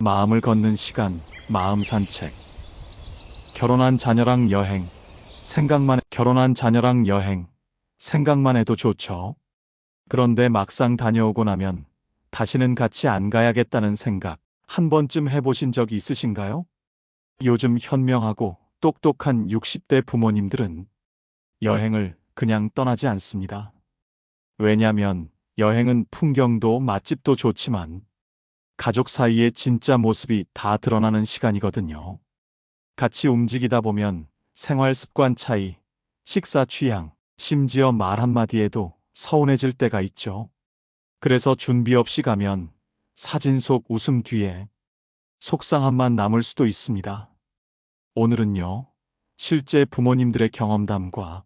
마음을 걷는 시간, 마음 산책. 결혼한 자녀랑 여행, 결혼한 자녀랑 여행, 생각만 해도 좋죠. 그런데 막상 다녀오고 나면 다시는 같이 안 가야겠다는 생각 한 번쯤 해보신 적 있으신가요? 요즘 현명하고 똑똑한 60대 부모님들은 여행을 그냥 떠나지 않습니다. 왜냐면 여행은 풍경도 맛집도 좋지만 가족 사이의 진짜 모습이 다 드러나는 시간이거든요. 같이 움직이다 보면 생활 습관 차이, 식사 취향, 심지어 말 한마디에도 서운해질 때가 있죠. 그래서 준비 없이 가면 사진 속 웃음 뒤에 속상함만 남을 수도 있습니다. 오늘은요, 실제 부모님들의 경험담과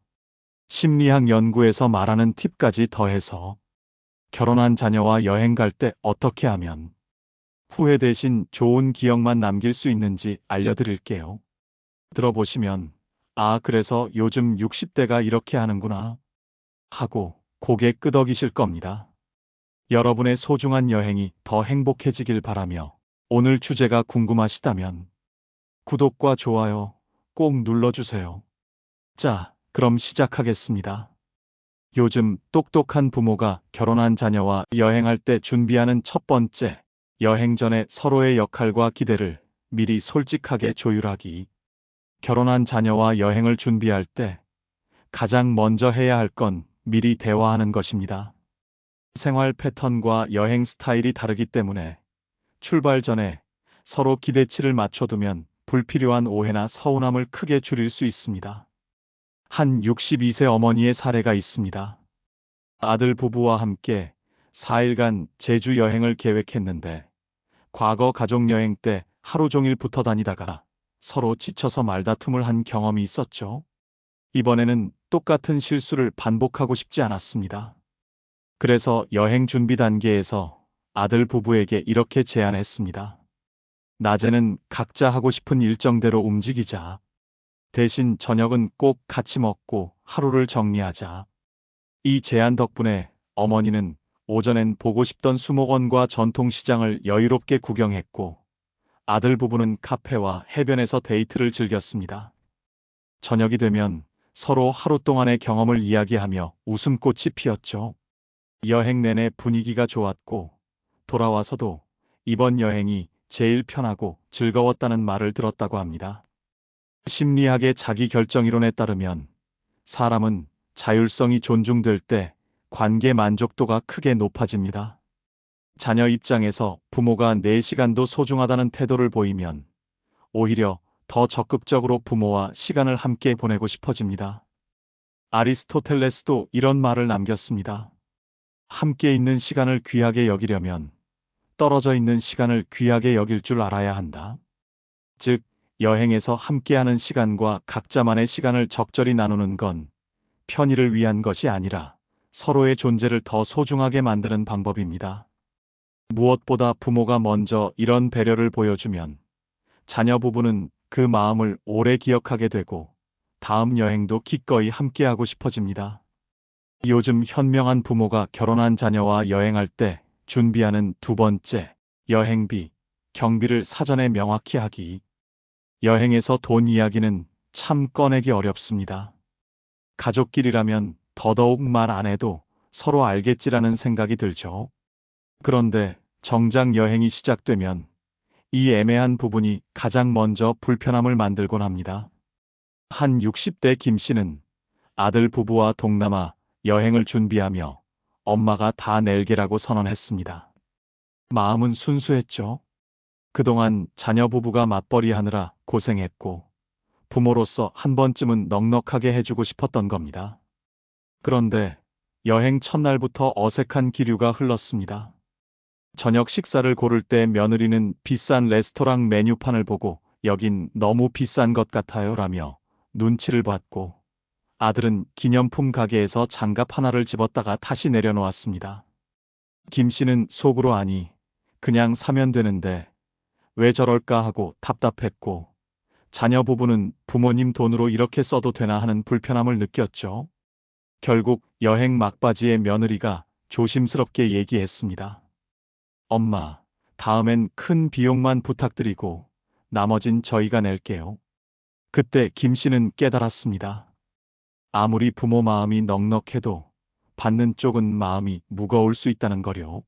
심리학 연구에서 말하는 팁까지 더해서 결혼한 자녀와 여행 갈 때 어떻게 하면 후회 대신 좋은 기억만 남길 수 있는지 알려드릴게요. 들어보시면, 아, 그래서 요즘 60대가 이렇게 하는구나 하고 고개 끄덕이실 겁니다. 여러분의 소중한 여행이 더 행복해지길 바라며 오늘 주제가 궁금하시다면 구독과 좋아요 꼭 눌러주세요. 자, 그럼 시작하겠습니다. 요즘 똑똑한 부모가 결혼한 자녀와 여행할 때 준비하는 첫 번째, 여행 전에 서로의 역할과 기대를 미리 솔직하게 조율하기. 결혼한 자녀와 여행을 준비할 때 가장 먼저 해야 할 건 미리 대화하는 것입니다. 생활 패턴과 여행 스타일이 다르기 때문에 출발 전에 서로 기대치를 맞춰두면 불필요한 오해나 서운함을 크게 줄일 수 있습니다. 한 62세 어머니의 사례가 있습니다. 아들 부부와 함께 4일간 제주 여행을 계획했는데 과거 가족여행 때 하루 종일 붙어 다니다가 서로 지쳐서 말다툼을 한 경험이 있었죠. 이번에는 똑같은 실수를 반복하고 싶지 않았습니다. 그래서 여행 준비 단계에서 아들 부부에게 이렇게 제안했습니다. 낮에는 각자 하고 싶은 일정대로 움직이자. 대신 저녁은 꼭 같이 먹고 하루를 정리하자. 이 제안 덕분에 어머니는 오전엔 보고 싶던 수목원과 전통시장을 여유롭게 구경했고 아들 부부는 카페와 해변에서 데이트를 즐겼습니다. 저녁이 되면 서로 하루 동안의 경험을 이야기하며 웃음꽃이 피었죠. 여행 내내 분위기가 좋았고 돌아와서도 이번 여행이 제일 편하고 즐거웠다는 말을 들었다고 합니다. 심리학의 자기결정이론에 따르면 사람은 자율성이 존중될 때 관계 만족도가 크게 높아집니다. 자녀 입장에서 부모가 내 시간도 소중하다는 태도를 보이면 오히려 더 적극적으로 부모와 시간을 함께 보내고 싶어집니다. 아리스토텔레스도 이런 말을 남겼습니다. 함께 있는 시간을 귀하게 여기려면 떨어져 있는 시간을 귀하게 여길 줄 알아야 한다. 즉, 여행에서 함께하는 시간과 각자만의 시간을 적절히 나누는 건 편의를 위한 것이 아니라 서로의 존재를 더 소중하게 만드는 방법입니다. 무엇보다 부모가 먼저 이런 배려를 보여주면 자녀 부부는 그 마음을 오래 기억하게 되고 다음 여행도 기꺼이 함께하고 싶어집니다. 요즘 현명한 부모가 결혼한 자녀와 여행할 때 준비하는 두 번째, 여행비, 경비를 사전에 명확히 하기. 여행에서 돈 이야기는 참 꺼내기 어렵습니다. 가족끼리라면 더더욱 말 안 해도 서로 알겠지라는 생각이 들죠. 그런데 정작 여행이 시작되면 이 애매한 부분이 가장 먼저 불편함을 만들곤 합니다. 한 60대 김 씨는 아들 부부와 동남아 여행을 준비하며 엄마가 다 낼게라고 선언했습니다. 마음은 순수했죠. 그동안 자녀 부부가 맞벌이 하느라 고생했고 부모로서 한 번쯤은 넉넉하게 해주고 싶었던 겁니다. 그런데 여행 첫날부터 어색한 기류가 흘렀습니다. 저녁 식사를 고를 때 며느리는 비싼 레스토랑 메뉴판을 보고 여긴 너무 비싼 것 같아요 라며 눈치를 봤고 아들은 기념품 가게에서 장갑 하나를 집었다가 다시 내려놓았습니다. 김 씨는 속으로 아니, 그냥 사면 되는데 왜 저럴까 하고 답답했고 자녀 부부는 부모님 돈으로 이렇게 써도 되나 하는 불편함을 느꼈죠. 결국 여행 막바지에 며느리가 조심스럽게 얘기했습니다. 엄마, 다음엔 큰 비용만 부탁드리고 나머진 저희가 낼게요. 그때 김 씨는 깨달았습니다. 아무리 부모 마음이 넉넉해도 받는 쪽은 마음이 무거울 수 있다는 거요.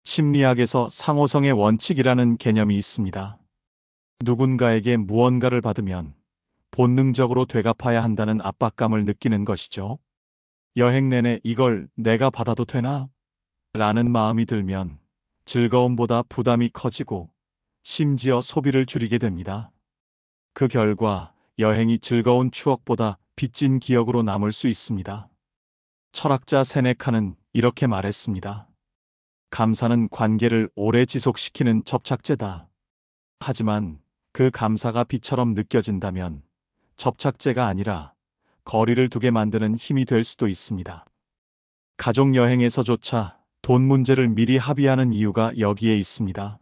심리학에서 상호성의 원칙이라는 개념이 있습니다. 누군가에게 무언가를 받으면 본능적으로 되갚아야 한다는 압박감을 느끼는 것이죠. 여행 내내 이걸 내가 받아도 되나? 라는 마음이 들면 즐거움보다 부담이 커지고 심지어 소비를 줄이게 됩니다. 그 결과 여행이 즐거운 추억보다 빚진 기억으로 남을 수 있습니다. 철학자 세네카는 이렇게 말했습니다. 감사는 관계를 오래 지속시키는 접착제다. 하지만 그 감사가 빚처럼 느껴진다면 접착제가 아니라 거리를 두게 만드는 힘이 될 수도 있습니다. 가족 여행에서조차 돈 문제를 미리 합의하는 이유가 여기에 있습니다.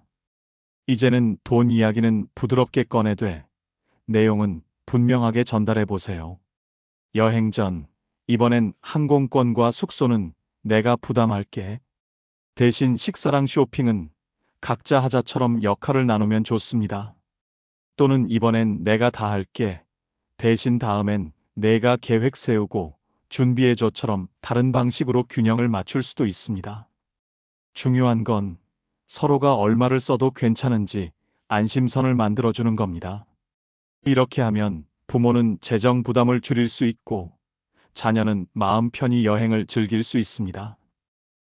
이제는 돈 이야기는 부드럽게 꺼내되 내용은 분명하게 전달해 보세요. 여행 전, 이번엔 항공권과 숙소는 내가 부담할게. 대신 식사랑 쇼핑은 각자 하자처럼 역할을 나누면 좋습니다. 또는 이번엔 내가 다 할게. 대신 다음엔 내가 계획 세우고 준비해줘처럼 다른 방식으로 균형을 맞출 수도 있습니다. 중요한 건 서로가 얼마를 써도 괜찮은지 안심선을 만들어주는 겁니다. 이렇게 하면 부모는 재정 부담을 줄일 수 있고 자녀는 마음 편히 여행을 즐길 수 있습니다.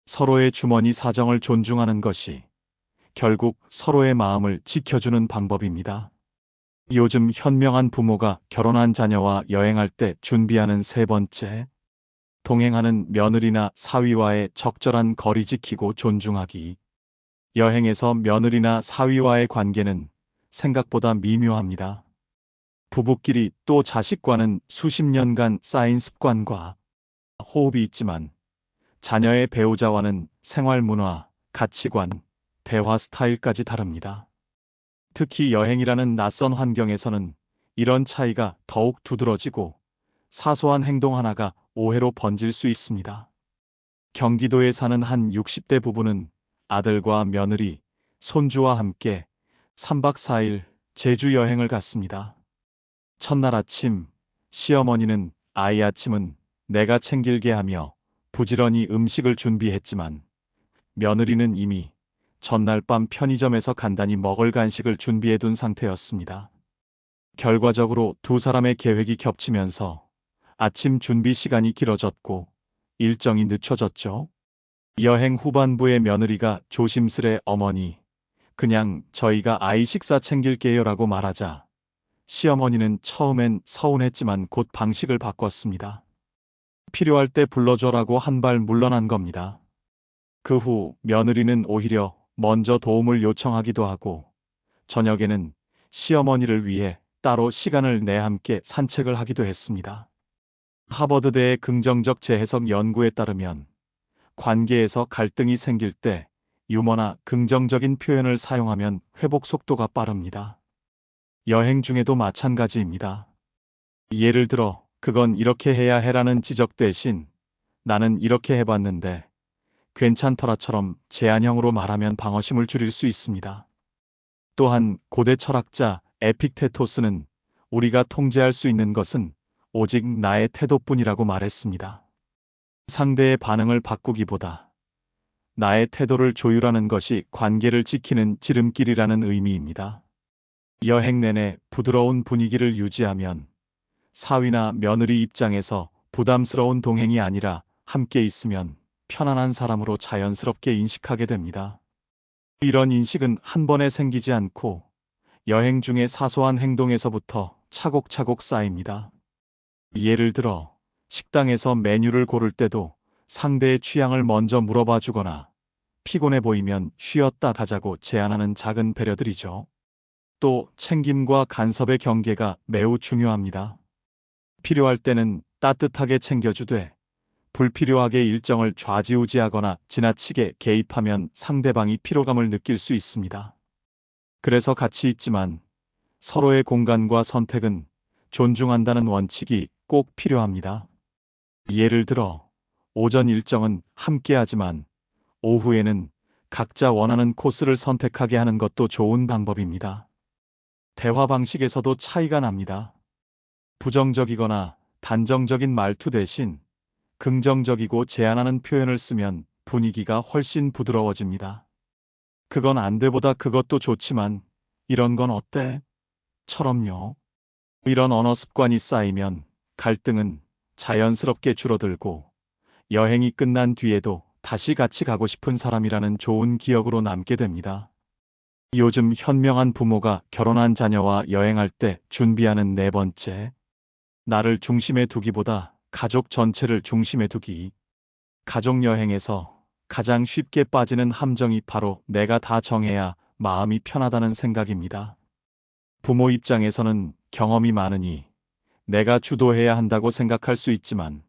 서로의 주머니 사정을 존중하는 것이 결국 서로의 마음을 지켜주는 방법입니다. 요즘 현명한 부모가 결혼한 자녀와 여행할 때 준비하는 세 번째, 동행하는 며느리나 사위와의 적절한 거리 지키고 존중하기. 여행에서 며느리나 사위와의 관계는 생각보다 미묘합니다. 부부끼리 또 자식과는 수십 년간 쌓인 습관과 호흡이 있지만 자녀의 배우자와는 생활 문화, 가치관, 대화 스타일까지 다릅니다. 특히 여행이라는 낯선 환경에서는 이런 차이가 더욱 두드러지고 사소한 행동 하나가 오해로 번질 수 있습니다. 경기도에 사는 한 60대 부부는 아들과 며느리, 손주와 함께 3박 4일 제주 여행을 갔습니다. 첫날 아침, 시어머니는 아이 아침은 내가 챙길게 하며 부지런히 음식을 준비했지만 며느리는 이미 전날 밤 편의점에서 간단히 먹을 간식을 준비해둔 상태였습니다. 결과적으로 두 사람의 계획이 겹치면서 아침 준비 시간이 길어졌고 일정이 늦춰졌죠. 여행 후반부의 며느리가 조심스레 어머니, 그냥 저희가 아이 식사 챙길게요라고 말하자 시어머니는 처음엔 서운했지만 곧 방식을 바꿨습니다. 필요할 때 불러줘라고 한 발 물러난 겁니다. 그 후 며느리는 오히려 먼저 도움을 요청하기도 하고 저녁에는 시어머니를 위해 따로 시간을 내 함께 산책을 하기도 했습니다. 하버드대의 긍정적 재해석 연구에 따르면 관계에서 갈등이 생길 때 유머나 긍정적인 표현을 사용하면 회복 속도가 빠릅니다. 여행 중에도 마찬가지입니다. 예를 들어 그건 이렇게 해야 해라는 지적 대신 나는 이렇게 해봤는데 괜찮더라처럼 제안형으로 말하면 방어심을 줄일 수 있습니다. 또한 고대 철학자 에픽테토스는 우리가 통제할 수 있는 것은 오직 나의 태도뿐이라고 말했습니다. 상대의 반응을 바꾸기보다 나의 태도를 조율하는 것이 관계를 지키는 지름길이라는 의미입니다. 여행 내내 부드러운 분위기를 유지하면 사위나 며느리 입장에서 부담스러운 동행이 아니라 함께 있으면 편안한 사람으로 자연스럽게 인식하게 됩니다. 이런 인식은 한 번에 생기지 않고 여행 중의 사소한 행동에서부터 차곡차곡 쌓입니다. 예를 들어 식당에서 메뉴를 고를 때도 상대의 취향을 먼저 물어봐 주거나 피곤해 보이면 쉬었다 가자고 제안하는 작은 배려들이죠. 또 챙김과 간섭의 경계가 매우 중요합니다. 필요할 때는 따뜻하게 챙겨주되 불필요하게 일정을 좌지우지하거나 지나치게 개입하면 상대방이 피로감을 느낄 수 있습니다. 그래서 같이 있지만 서로의 공간과 선택은 존중한다는 원칙이 꼭 필요합니다. 예를 들어 오전 일정은 함께하지만 오후에는 각자 원하는 코스를 선택하게 하는 것도 좋은 방법입니다. 대화 방식에서도 차이가 납니다. 부정적이거나 단정적인 말투 대신 긍정적이고 제안하는 표현을 쓰면 분위기가 훨씬 부드러워집니다. 그건 안 돼보다 그것도 좋지만 이런 건 어때? 처럼요. 이런 언어 습관이 쌓이면 갈등은 자연스럽게 줄어들고 여행이 끝난 뒤에도 다시 같이 가고 싶은 사람이라는 좋은 기억으로 남게 됩니다. 요즘 현명한 부모가 결혼한 자녀와 여행할 때 준비하는 네 번째, 나를 중심에 두기보다 가족 전체를 중심에 두기. 가족 여행에서 가장 쉽게 빠지는 함정이 바로 내가 다 정해야 마음이 편하다는 생각입니다. 부모 입장에서는 경험이 많으니 내가 주도해야 한다고 생각할 수 있지만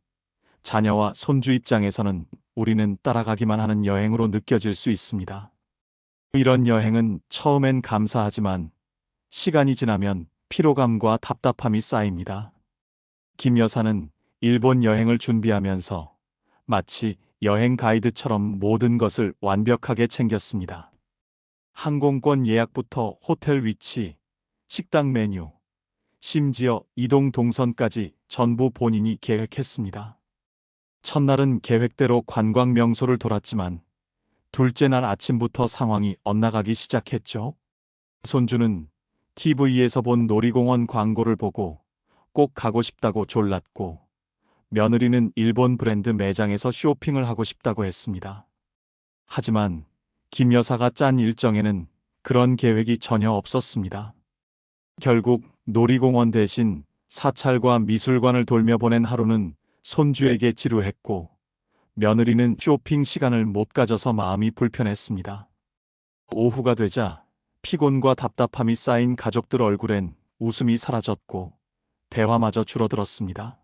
자녀와 손주 입장에서는 우리는 따라가기만 하는 여행으로 느껴질 수 있습니다. 이런 여행은 처음엔 감사하지만 시간이 지나면 피로감과 답답함이 쌓입니다. 김 여사는 일본 여행을 준비하면서 마치 여행 가이드처럼 모든 것을 완벽하게 챙겼습니다. 항공권 예약부터 호텔 위치, 식당 메뉴, 심지어 이동 동선까지 전부 본인이 계획했습니다. 첫날은 계획대로 관광 명소를 돌았지만 둘째 날 아침부터 상황이 엇나가기 시작했죠. 손주는 TV에서 본 놀이공원 광고를 보고 꼭 가고 싶다고 졸랐고, 며느리는 일본 브랜드 매장에서 쇼핑을 하고 싶다고 했습니다. 하지만 김 여사가 짠 일정에는 그런 계획이 전혀 없었습니다. 결국 놀이공원 대신 사찰과 미술관을 돌며 보낸 하루는 손주에게 지루했고, 며느리는 쇼핑 시간을 못 가져서 마음이 불편했습니다. 오후가 되자 피곤과 답답함이 쌓인 가족들 얼굴엔 웃음이 사라졌고 대화마저 줄어들었습니다.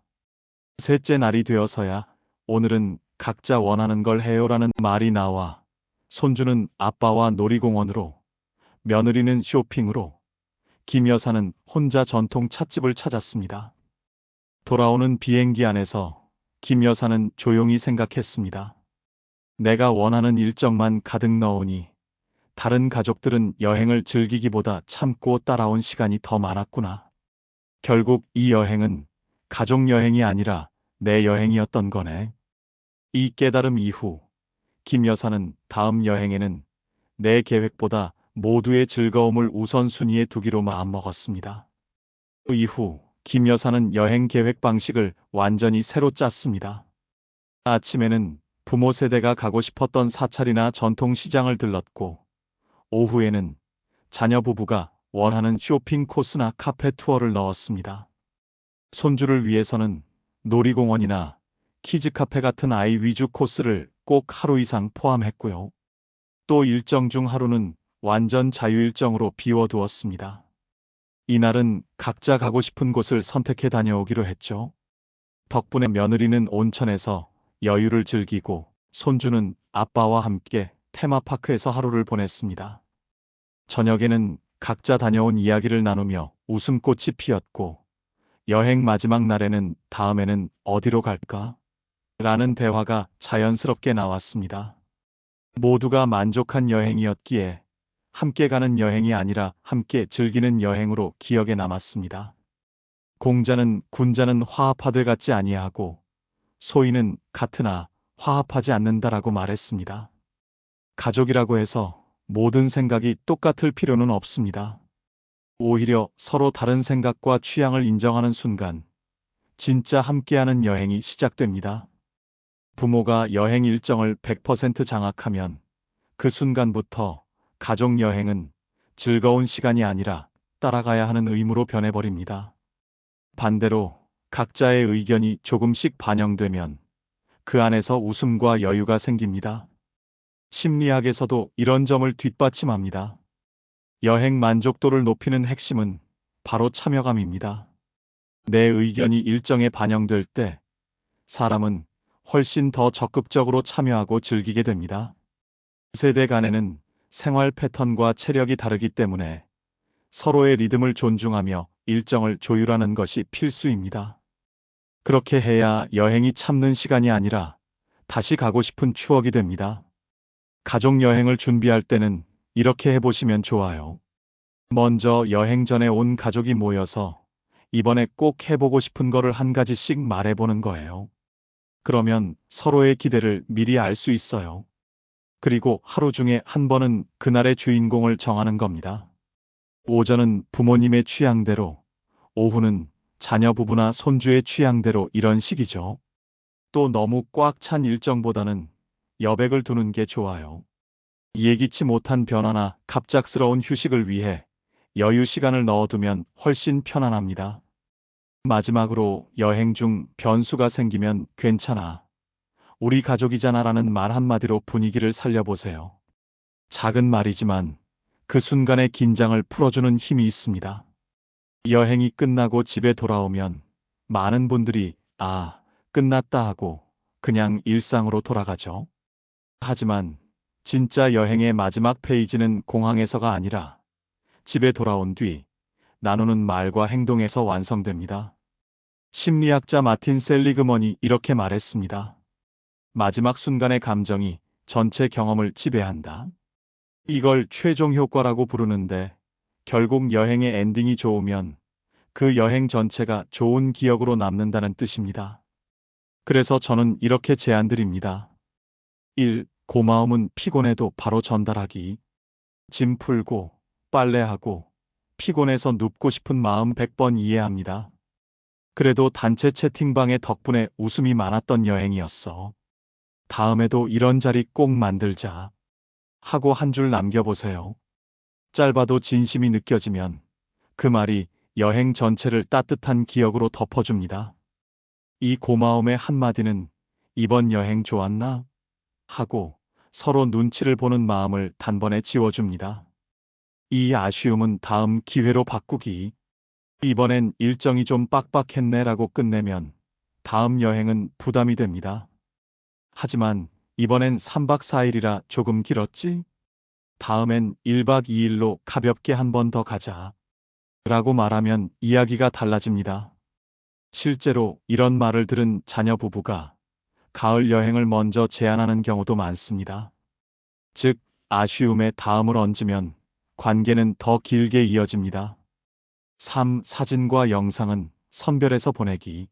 셋째 날이 되어서야 오늘은 각자 원하는 걸 해요라는 말이 나와 손주는 아빠와 놀이공원으로, 며느리는 쇼핑으로, 김 여사는 혼자 전통 찻집을 찾았습니다. 돌아오는 비행기 안에서 김 여사는 조용히 생각했습니다. 내가 원하는 일정만 가득 넣으니 다른 가족들은 여행을 즐기기보다 참고 따라온 시간이 더 많았구나. 결국 이 여행은 가족 여행이 아니라 내 여행이었던 거네. 이 깨달음 이후 김 여사는 다음 여행에는 내 계획보다 모두의 즐거움을 우선순위에 두기로 마음먹었습니다. 그 이후 김 여사는 여행 계획 방식을 완전히 새로 짰습니다. 아침에는 부모 세대가 가고 싶었던 사찰이나 전통시장을 들렀고, 오후에는 자녀 부부가 원하는 쇼핑 코스나 카페 투어를 넣었습니다. 손주를 위해서는 놀이공원이나 키즈 카페 같은 아이 위주 코스를 꼭 하루 이상 포함했고요. 또 일정 중 하루는 완전 자유일정으로 비워두었습니다. 이날은 각자 가고 싶은 곳을 선택해 다녀오기로 했죠. 덕분에 며느리는 온천에서 여유를 즐기고 손주는 아빠와 함께 테마파크에서 하루를 보냈습니다. 저녁에는 각자 다녀온 이야기를 나누며 웃음꽃이 피었고, 여행 마지막 날에는 다음에는 어디로 갈까? 라는 대화가 자연스럽게 나왔습니다. 모두가 만족한 여행이었기에 함께 가는 여행이 아니라 함께 즐기는 여행으로 기억에 남았습니다. 공자는 군자는 화합하되 같지 아니하고 소인은 같으나 화합하지 않는다라고 말했습니다. 가족이라고 해서 모든 생각이 똑같을 필요는 없습니다. 오히려 서로 다른 생각과 취향을 인정하는 순간 진짜 함께하는 여행이 시작됩니다. 부모가 여행 일정을 100% 장악하면 그 순간부터 가족 여행은 즐거운 시간이 아니라 따라가야 하는 의무로 변해버립니다. 반대로 각자의 의견이 조금씩 반영되면 그 안에서 웃음과 여유가 생깁니다. 심리학에서도 이런 점을 뒷받침합니다. 여행 만족도를 높이는 핵심은 바로 참여감입니다. 내 의견이 일정에 반영될 때 사람은 훨씬 더 적극적으로 참여하고 즐기게 됩니다. 세대 간에는 생활 패턴과 체력이 다르기 때문에 서로의 리듬을 존중하며 일정을 조율하는 것이 필수입니다. 그렇게 해야 여행이 참는 시간이 아니라 다시 가고 싶은 추억이 됩니다. 가족 여행을 준비할 때는 이렇게 해보시면 좋아요. 먼저 여행 전에 온 가족이 모여서 이번에 꼭 해보고 싶은 거를 한 가지씩 말해보는 거예요. 그러면 서로의 기대를 미리 알 수 있어요. 그리고 하루 중에 한 번은 그날의 주인공을 정하는 겁니다. 오전은 부모님의 취향대로, 오후는 자녀 부부나 손주의 취향대로 이런 식이죠. 또 너무 꽉 찬 일정보다는 여백을 두는 게 좋아요. 예기치 못한 변화나 갑작스러운 휴식을 위해 여유 시간을 넣어두면 훨씬 편안합니다. 마지막으로 여행 중 변수가 생기면 괜찮아. 우리 가족이잖아라는 말 한마디로 분위기를 살려보세요. 작은 말이지만 그 순간의 긴장을 풀어주는 힘이 있습니다. 여행이 끝나고 집에 돌아오면 많은 분들이 아, 끝났다 하고 그냥 일상으로 돌아가죠. 하지만 진짜 여행의 마지막 페이지는 공항에서가 아니라 집에 돌아온 뒤 나누는 말과 행동에서 완성됩니다. 심리학자 마틴 셀리그먼이 이렇게 말했습니다. 마지막 순간의 감정이 전체 경험을 지배한다. 이걸 최종 효과라고 부르는데 결국 여행의 엔딩이 좋으면 그 여행 전체가 좋은 기억으로 남는다는 뜻입니다. 그래서 저는 이렇게 제안드립니다. 1. 고마움은 피곤해도 바로 전달하기. 짐 풀고, 빨래하고, 피곤해서 눕고 싶은 마음 100번 이해합니다. 그래도 단체 채팅방에 덕분에 웃음이 많았던 여행이었어. 다음에도 이런 자리 꼭 만들자. 하고 한 줄 남겨보세요. 짧아도 진심이 느껴지면 그 말이 여행 전체를 따뜻한 기억으로 덮어줍니다. 이 고마움의 한마디는 이번 여행 좋았나? 하고 서로 눈치를 보는 마음을 단번에 지워줍니다. 이 아쉬움은 다음 기회로 바꾸기. 이번엔 일정이 좀 빡빡했네 라고 끝내면 다음 여행은 부담이 됩니다. 하지만 이번엔 3박 4일이라 조금 길었지? 다음엔 1박 2일로 가볍게 한 번 더 가자. 라고 말하면 이야기가 달라집니다. 실제로 이런 말을 들은 자녀 부부가 가을 여행을 먼저 제안하는 경우도 많습니다. 즉, 아쉬움에 다음을 얹으면 관계는 더 길게 이어집니다. 3. 사진과 영상은 선별해서 보내기.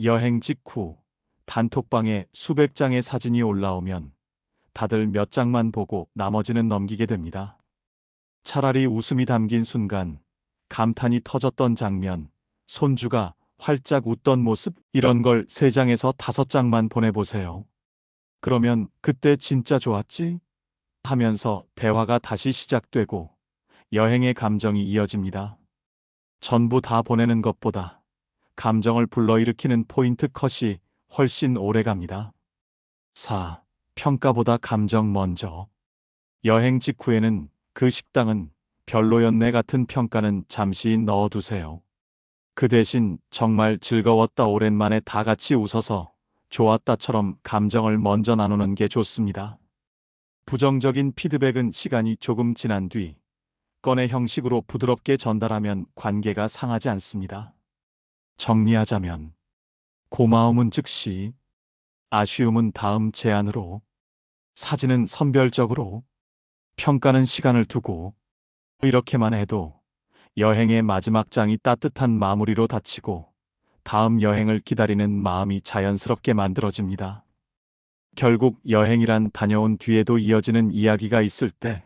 여행 직후 단톡방에 수백 장의 사진이 올라오면 다들 몇 장만 보고 나머지는 넘기게 됩니다. 차라리 웃음이 담긴 순간, 감탄이 터졌던 장면, 손주가 활짝 웃던 모습 이런 걸 3장에서 5장만 보내보세요. 그러면 그때 진짜 좋았지? 하면서 대화가 다시 시작되고 여행의 감정이 이어집니다. 전부 다 보내는 것보다 감정을 불러일으키는 포인트 컷이 훨씬 오래 갑니다. 4. 평가보다 감정 먼저. 여행 직후에는 그 식당은 별로였네 같은 평가는 잠시 넣어두세요. 그 대신 정말 즐거웠다 오랜만에 다 같이 웃어서 좋았다처럼 감정을 먼저 나누는 게 좋습니다. 부정적인 피드백은 시간이 조금 지난 뒤 건의 형식으로 부드럽게 전달하면 관계가 상하지 않습니다. 정리하자면 고마움은 즉시, 아쉬움은 다음 제안으로, 사진은 선별적으로, 평가는 시간을 두고 이렇게만 해도 여행의 마지막 장이 따뜻한 마무리로 닫히고 다음 여행을 기다리는 마음이 자연스럽게 만들어집니다. 결국 여행이란 다녀온 뒤에도 이어지는 이야기가 있을 때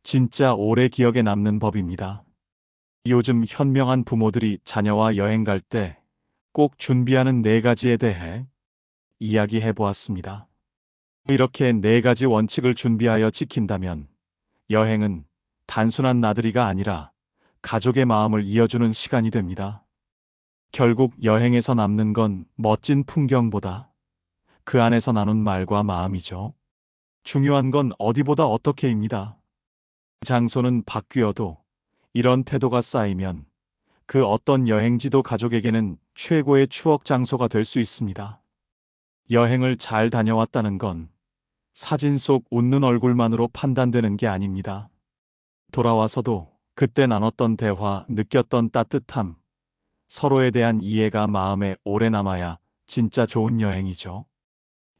진짜 오래 기억에 남는 법입니다. 요즘 현명한 부모들이 자녀와 여행 갈 때 꼭 준비하는 4가지에 대해 이야기해 보았습니다. 이렇게 4가지 원칙을 준비하여 지킨다면 여행은 단순한 나들이가 아니라 가족의 마음을 이어주는 시간이 됩니다. 결국 여행에서 남는 건 멋진 풍경보다 그 안에서 나눈 말과 마음이죠. 중요한 건 어디보다 어떻게입니다. 장소는 바뀌어도 이런 태도가 쌓이면 그 어떤 여행지도 가족에게는 최고의 추억 장소가 될 수 있습니다. 여행을 잘 다녀왔다는 건 사진 속 웃는 얼굴만으로 판단되는 게 아닙니다. 돌아와서도 그때 나눴던 대화, 느꼈던 따뜻함, 서로에 대한 이해가 마음에 오래 남아야 진짜 좋은 여행이죠.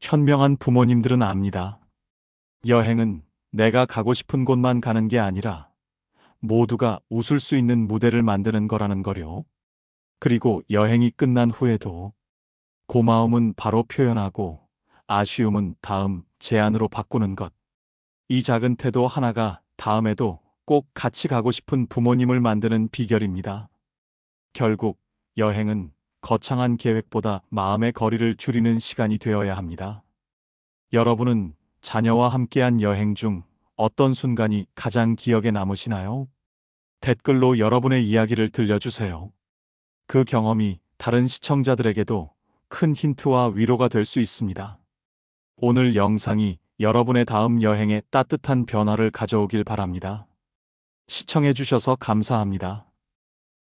현명한 부모님들은 압니다. 여행은 내가 가고 싶은 곳만 가는 게 아니라 모두가 웃을 수 있는 무대를 만드는 거라는 거요. 그리고 여행이 끝난 후에도 고마움은 바로 표현하고 아쉬움은 다음 제안으로 바꾸는 것. 이 작은 태도 하나가 다음에도 꼭 같이 가고 싶은 부모님을 만드는 비결입니다. 결국 여행은 거창한 계획보다 마음의 거리를 줄이는 시간이 되어야 합니다. 여러분은 자녀와 함께한 여행 중 어떤 순간이 가장 기억에 남으시나요? 댓글로 여러분의 이야기를 들려주세요. 그 경험이 다른 시청자들에게도 큰 힌트와 위로가 될 수 있습니다. 오늘 영상이 여러분의 다음 여행에 따뜻한 변화를 가져오길 바랍니다. 시청해주셔서 감사합니다.